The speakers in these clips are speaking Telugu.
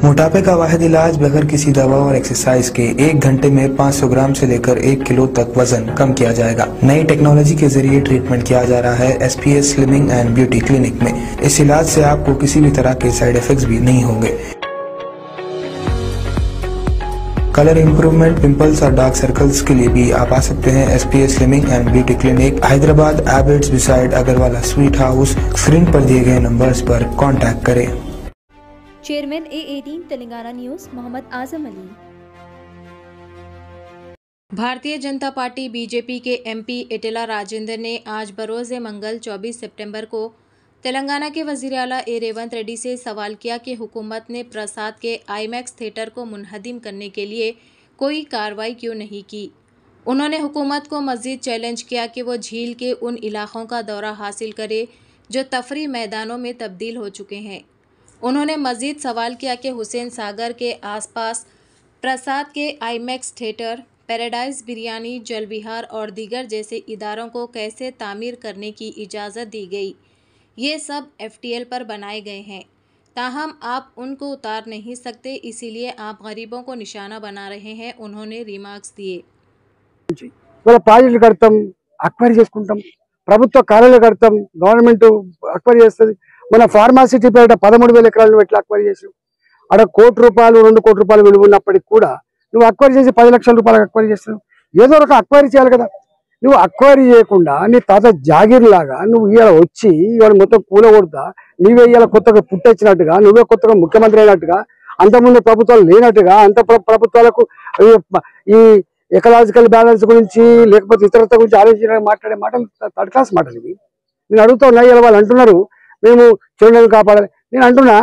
मोटापे का वाहिद इलाज बगैर किसी दवा और एक्सरसाइज के 1 घंटे में 500 ग्राम से लेकर 1 किलो तक वजन कम किया जाएगा। नई टेक्नोलॉजी के जरिए ट्रीटमेंट किया जा रहा है SPS slimming and beauty clinic में। इस इलाज से आपको किसी भी तरह के साइड इफेक्ट्स भी नहीं होंगे। कलर इंप्रूवमेंट, पिंपल्स और डार्क सर्कल्स के लिए भी आप आ सकते हैं SPS slimming and beauty clinic, Hyderabad, Abids beside Agarwala sweet house. Screen पर दिए गए नंबर्स पर कांटेक्ट करें। Chairman A18 Telangana news Mohammed Azam Ali. Bharatiya Janata Party BJP के MP इटेला राजेंद्र ने आज बरोज़े मंगल 24 सितंबर को तेलंगाना के वज़ीर आला A रेवंत रेड्डी से सवाल किया कि हुकूमत ने प्रसाद के IMAX थिएटर को मुनहदिम करने के लिए कोई कार्रवाई क्यों नहीं की। उन्होंने हुकूमत को मज़ीद चैलेंज किया कि वो झील के उन इलाकों का दौरा हासिल करे जो तफरी मैदानों में तब्दील हो चुके हैं। उन्होंने मज़ीद सवाल किया कि हुसैन सागर के आसपास प्रसाद के IMAX थिएटर, पैराडाइज बिरयानी, जल विहार और दीगर जैसे इदारों को कैसे तामीर करने की इजाज़त दी गई। ये सब FTL पर बनाए गए हैं, ताहम आप उनको उतार नहीं सकते, इसीलिए आप गरीबों को निशाना बना रहे हैं। उन्होंने रिमार्क्स दिए। ప్రాజెక్టులు కడతాం, అక్వైర్ చేసుకుంటాం, ప్రభుత్వ కార్యాలయాలు కడతాం, గవర్నమెంట్ అక్వైర్ చేస్తుంది. మన ఫార్మాసిటీ పేరిట 13,000 ఎకరాలను ఎట్లా అక్వైర్ చేసావు? అక్కడ ₹1 కోటి, ₹2 కోట్ల విలువ ఉన్నప్పటికి కూడా నువ్వు అక్వైర్ చేసి 10 లక్షల రూపాయలకు అక్వైర్ చేస్తున్నావు. ఏదో ఒక అక్వైర్ చేయాలి కదా. నువ్వు అక్వైర్ చేయకుండా నీ తాత జాగీర్ లాగా నువ్వు ఇవాళ వచ్చి ఇవాళ మొత్తం కూలగొడతా, నువ్వే ఇవాళ కొత్తగా పుట్టొచ్చినట్టుగా, నువ్వే కొత్తగా ముఖ్యమంత్రి అయినట్టుగా, అంతకుముందు ప్రభుత్వాలు లేనట్టుగా, అంత ప్రభుత్వాలకు ఈ ఎకలాజికల్ బ్యాలెన్స్ గురించి లేకపోతే ఇతరత్వ గురించి ఆలోచించడానికి మాట్లాడే మాటలు థర్డ్ క్లాస్ మాటలు ఇవి. నేను అడుగుతా ఉన్నా, ఇలా వాళ్ళు అంటున్నారు మేము చెరువులను కాపాడాలి. నేను అంటున్నా,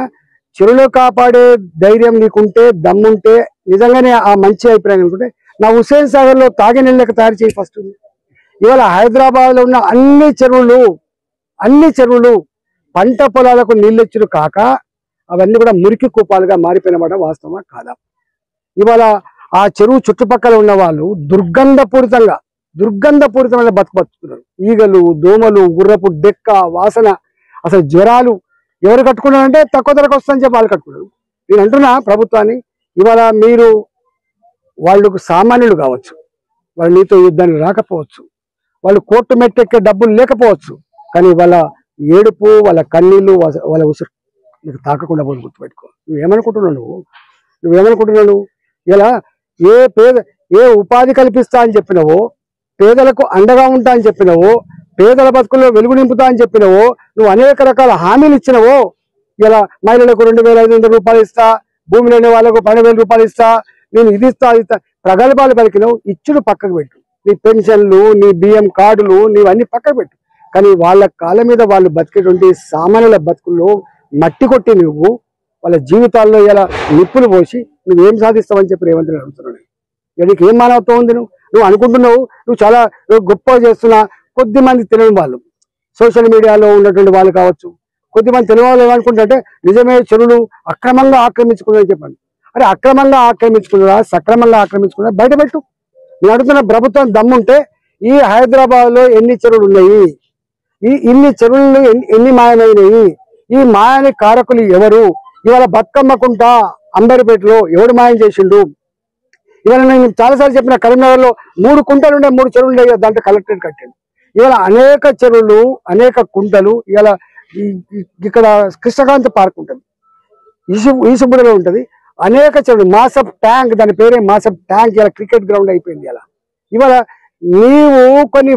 చెరువులు కాపాడే ధైర్యం నీకుంటే, దమ్ముంటే, నిజంగానే ఆ మంచి అభిప్రాయం అనుకుంటే నా హుస్సేన్ సాగర్ లో తాగే నీళ్ళకి తయారు చేయి ఫస్ట్. ఇవాళ హైదరాబాద్ లో ఉన్న అన్ని చెరువులు పంట పొలాలకు నీళ్ళెచ్చులు కాక అవన్నీ కూడా మురికి కూపాలుగా మారిపోయినమాట వాస్తవమా కాదా? ఇవాళ ఆ చెరువు చుట్టుపక్కల ఉన్న వాళ్ళు దుర్గంధపూరితమైన బతుకుతున్నారు. ఈగలు, దోమలు, గుర్రపు డెక్క వాసన, అసలు జ్వరాలు. ఎవరు కట్టుకున్నారంటే తక్కువ ధరకు వస్తుందని చెప్పి వాళ్ళు కట్టుకున్నారు. నేను అంటున్నా ప్రభుత్వాన్ని, ఇవాళ మీరు వాళ్ళకు సామాన్యులు కావచ్చు, వాళ్ళు నీతో యుద్ధానికి రాకపోవచ్చు, వాళ్ళు కోర్టు మెట్టెక్కే డబ్బులు లేకపోవచ్చు, కానీ వాళ్ళ ఏడుపు, వాళ్ళ కన్నీళ్ళు, వాళ్ళ ఉసురు నీకు తాకకుండా పోయి గుర్తుపెట్టుకో. నువ్వేమనుకుంటున్నావు? ఇలా ఏ ఉపాధి కల్పిస్తా అని చెప్పినవో, పేదలకు అండగా ఉంటా అని చెప్పినవో, పేదల బతుకుల్లో వెలుగు నింపుతా అని చెప్పినవో, నువ్వు అనేక రకాల హామీలు ఇచ్చినవో. ఇలా మహిళలకు 2,500 రూపాయలు ఇస్తా, భూమి లేని వాళ్ళకు 12,000 రూపాయలు ఇస్తా, నేను ఇది ఇస్తా ప్రగల్భాలు పలికినవు. ఇచ్చుడు పక్కకు పెట్టు. నీ పెన్షన్లు, నీ బియ్యం కార్డులు, నీవన్నీ పక్కకు పెట్టు. కానీ వాళ్ళ కాళ్ళ మీద వాళ్ళు బతికేటువంటి సామాన్యుల బతుకుల్లో మట్టి కొట్టి నువ్వు వాళ్ళ జీవితాల్లో ఇలా నిప్పులు పోసి నువ్వేం సాధిస్తావని చెప్పి రేవంత్ రెడ్డి అడుగుతున్నాడు. నీకు ఏం మానవత్వం ఉంది? నువ్వు అనుకుంటున్నావు నువ్వు చాలా గొప్పగా చేస్తున్నా. కొద్దిమంది తెలియని వాళ్ళు, సోషల్ మీడియాలో ఉన్నటువంటి వాళ్ళు కావచ్చు, కొద్దిమంది తెలియని వాళ్ళు ఏమనుకుంటుంటే నిజమే చెరువులు అక్రమంగా ఆక్రమించుకున్నారని చెప్పండి. అరే అక్రమంగా ఆక్రమించుకున్నారా, సక్రమంగా ఆక్రమించుకున్నారా బయటపెట్టు. నేను అడుగుతున్న ప్రభుత్వం దమ్ముంటే ఈ హైదరాబాద్ లో ఎన్ని చెరువులు ఉన్నాయి, ఇన్ని చెరువులు ఎన్ని మాయమైనవి, ఈ మాయాని కారకులు ఎవరు? ఇవాళ బతుకమ్మకుంట అంబర్పేటలో ఎవడు మాయం చేసిండు? ఇవాళ నేను చాలాసార్లు చెప్పిన, కరీంనగర్ లో 3 కుంటలు ఉండే 3 చెరువులు ఉండే, దాంట్లో కలెక్టరేట్ కట్టాడు. ఇవాళ అనేక చెరువులు, అనేక కుంటలు. ఇవాళ ఇక్కడ కృష్ణకాంత్ పార్క్ ఉంటుంది, ఈసుబుడలో ఉంటుంది, అనేక చెరువులు. మాసప్ ట్యాంక్, దాని పేరే మాసప్ ట్యాంక్. ఇలా క్రికెట్ గ్రౌండ్ అయిపోయింది. ఇవాళ నీవు కొన్ని